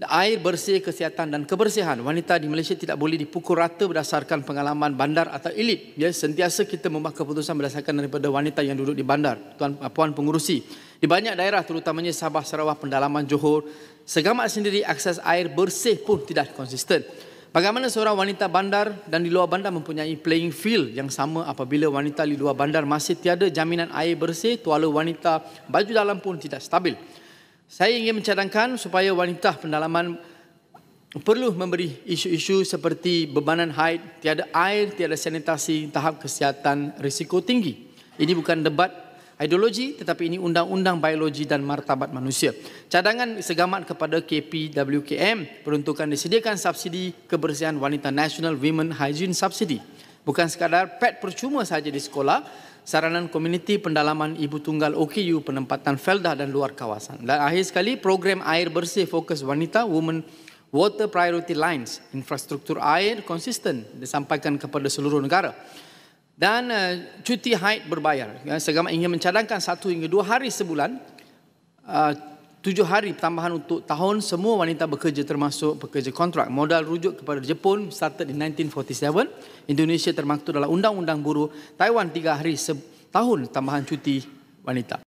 air bersih, kesihatan dan kebersihan. Wanita di Malaysia tidak boleh dipukul rata berdasarkan pengalaman bandar atau elit. Ya, sentiasa kita membuat keputusan berdasarkan daripada wanita yang duduk di bandar, puan pengurusi. Di banyak daerah terutamanya Sabah, Sarawak, Pendalaman, Johor, Segamat sendiri akses air bersih pun tidak konsisten. Bagaimana seorang wanita bandar dan di luar bandar mempunyai playing field yang sama apabila wanita di luar bandar masih tiada jaminan air bersih, tuala wanita baju dalam pun tidak stabil. Saya ingin mencadangkan supaya wanita pendalaman perlu memberi isu-isu seperti bebanan haid, tiada air, tiada sanitasi, tahap kesihatan risiko tinggi. Ini bukan debat ideologi tetapi ini undang-undang biologi dan martabat manusia. Cadangan segamat kepada KPWKM peruntukan disediakan subsidi kebersihan wanita National Women Hygiene Subsidy. Bukan sekadar pad percuma sahaja di sekolah, saranan komuniti pendalaman ibu tunggal OKU, penempatan feldah dan luar kawasan. Dan akhir sekali, program air bersih fokus wanita, Women Water Priority Lines, infrastruktur air konsisten disampaikan kepada seluruh negara. Dan cuti haid berbayar. Segamat ingin mencadangkan 1 hingga 2 hari sebulan, 7 hari tambahan untuk tahun semua wanita bekerja termasuk pekerja kontrak. Modal rujuk kepada Jepun started in 1947. Indonesia termaktub dalam Undang-Undang Buruh. Taiwan 3 hari setahun tambahan cuti wanita.